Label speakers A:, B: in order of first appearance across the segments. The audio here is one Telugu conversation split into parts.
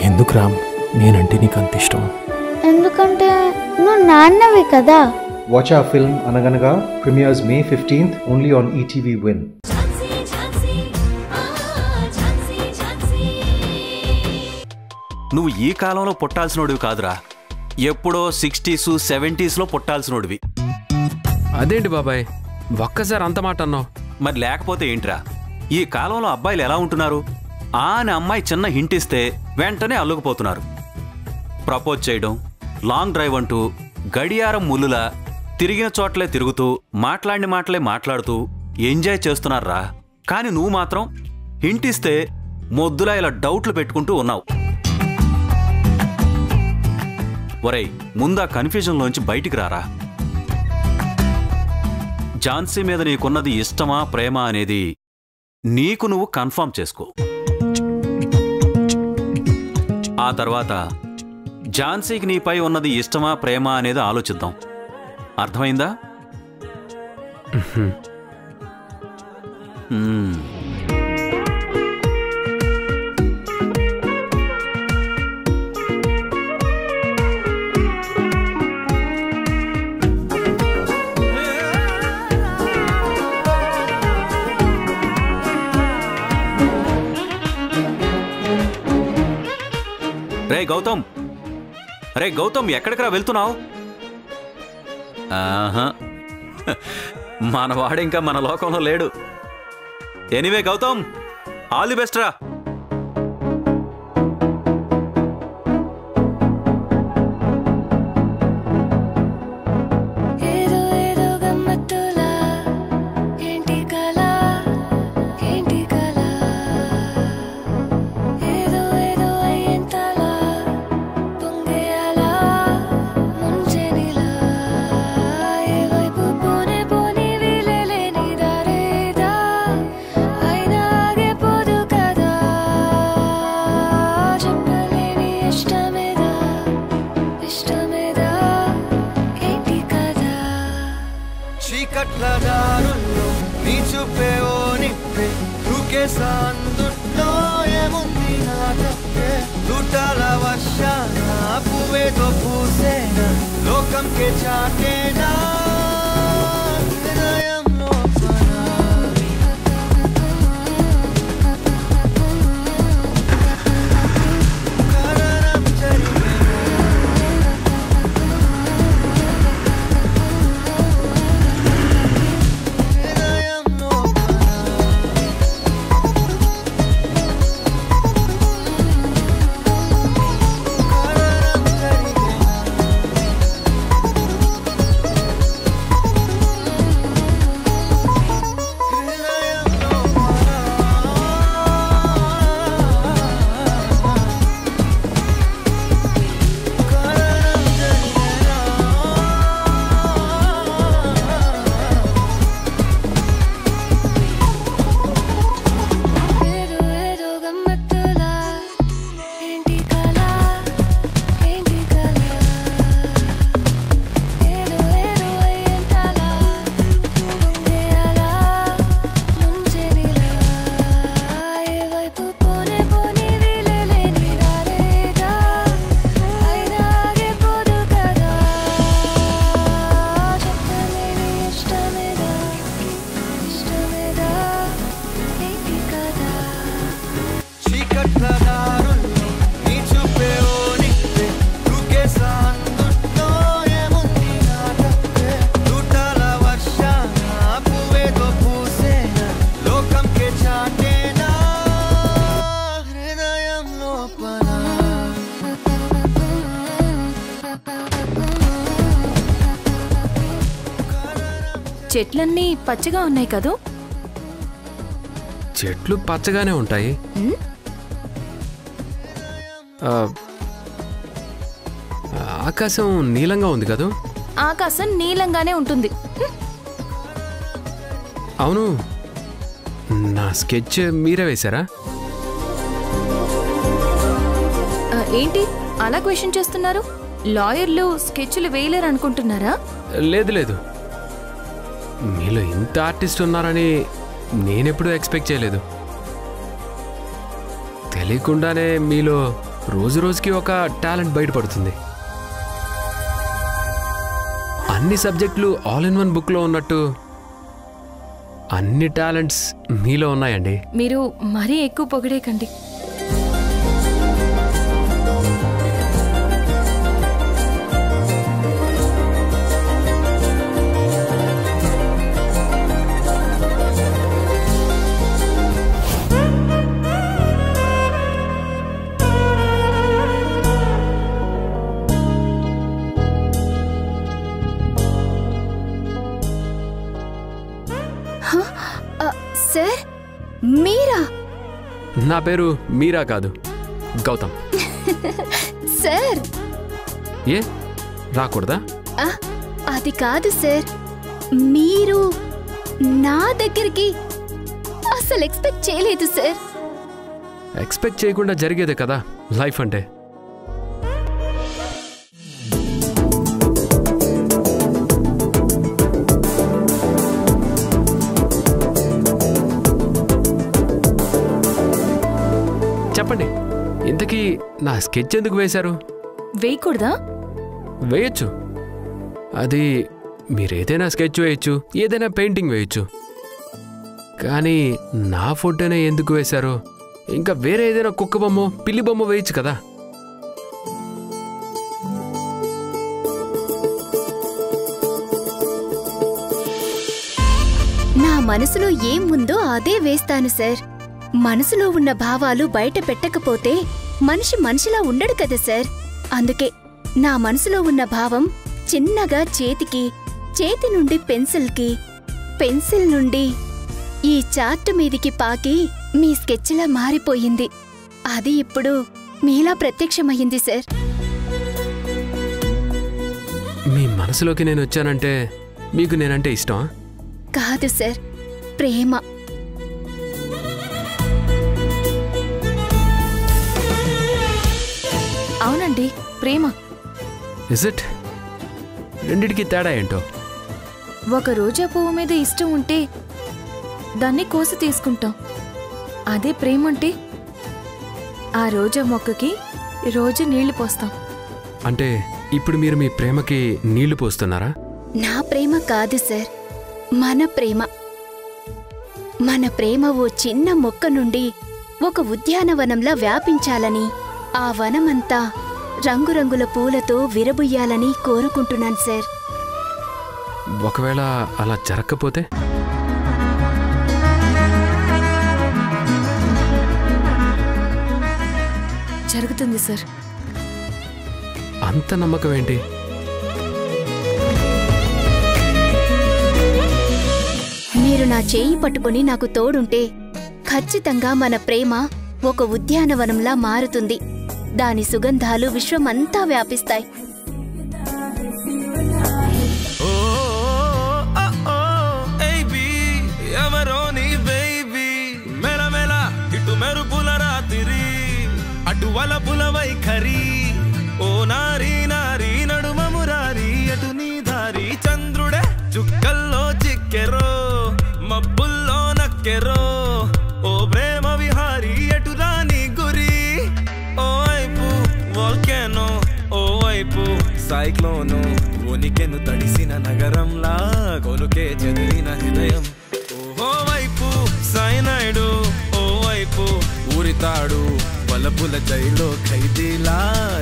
A: ఎందుకు రామ్ నేనంటే నీకు అంత ఇష్టం?
B: ఎందుకంటే నువ్వు నాన్నవి కదా.
C: Watch our film Anaganaga premieres May 15th only on ETV Win.
D: నువ్వు ఈ కాలంలో పుట్టాల్సినోడివి కాదురా, ఎప్పుడో 60s 70s పుట్టాల్సినోడివి.
E: అదేంటి బాబాయ్ ఒక్కసారి అంత మాట అన్నావు?
D: మరి లేకపోతే ఏంట్రా, ఈ కాలంలో అబ్బాయిలు ఎలా ఉంటున్నారు? అని అమ్మాయి చిన్న హింట్ ఇస్తే వెంటనే అల్లుకుపోతున్నారు. ప్రపోజ్ చేయడం, లాంగ్ డ్రైవ్ అంటూ గడియారం ముల్లులా తిరిగిన చోట్లే తిరుగుతూ మాట్లాడిన మాటలే మాట్లాడుతూ ఎంజాయ్ చేస్తున్నారా. కానీ నువ్వు మాత్రం హింట్ ఇస్తే మొద్దులా ఇలా డౌట్లు పెట్టుకుంటూ ఉన్నావు. ఒరేయ్, ముందా కన్ఫ్యూజన్లోంచి బయటికి రారా. ఝాన్సీ మీద నీకున్నది ఇష్టమా ప్రేమ అనేది నీకు నువ్వు కన్ఫర్మ్ చేసుకో. ఆ తర్వాత ఝాన్సీకి నీపై ఉన్నది ఇష్టమా ప్రేమ అనేది ఆలోచిద్దాం. అర్థమైందా? రే గౌతమ్, రే గౌతమ్, ఎక్కడికి వెళ్తున్నావు? ఆహా, మనవాడు ఇంకా మన లోకంలో లేడు. Anyway Gautam, all the best రా.
F: చెట్లన్నీ పచ్చగా ఉన్నాయి కదూ?
E: చెట్లు పచ్చగానే ఉంటాయి. ఆకాశం నీలంగా ఉంది కదూ?
F: ఆకాశం నీలంగానే ఉంటుంది.
E: అవును, నా స్కెచ్ మీరే వేశారా?
F: ఏంటి అలా క్వశ్చన్ చేస్తున్నారు? లాయర్లు స్కెచ్లు వేయలేరు అనుకుంటున్నారా?
E: లేదు లేదు, మీలో ఇంత ఆర్టిస్ట్ ఉన్నారని నేనెప్పుడూ ఎక్స్పెక్ట్ చేయలేదు. తెలియకుండానే మీలో రోజు రోజుకి ఒక టాలెంట్ బయటపడుతుంది. అన్ని సబ్జెక్టులు ఆల్ ఇన్ వన్ బుక్లో ఉన్నట్టు అన్ని టాలెంట్స్ మీలో ఉన్నాయండి.
F: మీరు మరీ ఎక్కువ పొగిడేకండి.
B: సార్ మీరా?
E: నా పేరు మీరా కాదు, గౌతమ్.
B: సార్
E: ఏ రాకూడదా?
B: అది కాదు సార్, మీరు నా దగ్గరికి అసలు ఎక్స్పెక్ట్ చేయలేదు సార్.
E: ఎక్స్పెక్ట్ చేయకుండా జరిగేదే కదా లైఫ్ అంటే. చెప్పండి, ఇంతకీ నా స్కెచ్ ఎందుకు వేశారు?
F: వేయకూడదా?
E: వేయచ్చు. అది మీరేదైనా స్కెచ్ వేయచ్చు, ఏదైనా పెయింటింగ్ వేయచ్చు. కానీ నా ఫోటోనే ఎందుకు వేశారు? ఇంకా వేరే ఏదైనా కుక్క బొమ్మ, పిల్లి బొమ్మ వేయచ్చు కదా.
B: నా మనసులో ఏం ఉందో అదే వేస్తాను సార్. మనసులో ఉన్న భావాలు బయట పెట్టకపోతే మనిషి మనిషిలా ఉండడు కదా సార్. అందుకే నా మనసులో ఉన్న భావం చిన్నగా చేతికి, చేతి నుండి పెన్సిల్కి, పెన్సిల్ నుండి ఈ చార్ట్ మీదికి పాకి మీ స్కెచ్లా మారిపోయింది. అది ఇప్పుడు మీలా ప్రత్యక్షమయ్యింది సార్.
E: మీ మనసులోకి నేను వచ్చానంటే మీకు నేనంటే ఇష్టమా?
B: కాదు సార్, ప్రేమ.
F: అవునండి, ప్రేమ.
E: Is it? రెండిటికి తేడా ఏంటో?
F: ఒక రోజా పువ్వు మీద ఇష్టం ఉంటే దాన్ని కోసి తీసుకుంటాం. అదే ప్రేమ అంటే ఆ రోజా మొక్కకి రోజు నీళ్లు పోస్తాం.
E: అంటే ఇప్పుడు మీరు మీ ప్రేమకి నీళ్లు పోస్తున్నారా?
B: నా ప్రేమ కాదు సార్, మన ప్రేమ. మన ప్రేమ ఓ చిన్న మొక్క నుండి ఒక ఉద్యానవనంలా వ్యాపించాలని, ఆ వనమంతా రంగురంగుల పూలతో విరబుయ్యాలని కోరుకుంటున్నాను సార్.
E: ఒకవేళ అలా జరగకపోతే?
F: జరుగుతుంది సార్.
E: అంత నమ్మకం ఏంటి?
B: మీరు నా చేయి పట్టుకుని నాకు తోడుంటే ఖచ్చితంగా మన ప్రేమ ఒక ఉద్యానవనంలా మారుతుంది. దాని సుగంధాలు విశ్వమంతా వ్యాపిస్తాయి.
G: ఓ నారీ నారీ నడుమమురారి అటు నీ దారి చంద్రుడే చుక్కల్లో చిక్కెరో మబ్బుల్లో నక్కెరో ఓ ప్రేమ విహారీ ఎటు రాని గురి ఓ వైపు వోల్కెనో ఓ వైపు సైక్లోను ఉనికెను తడిసిన నగరంలా కొనుకే చెదిరిన హృదయం ఓ వైపు సైనైడు ఓ వైపు ఊరితాడు బలపుల జైలో ఖైదీలా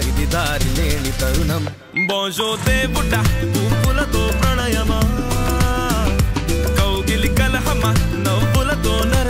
G: ఇది దారి లేని తరుణం బోజో దే బుడ్డ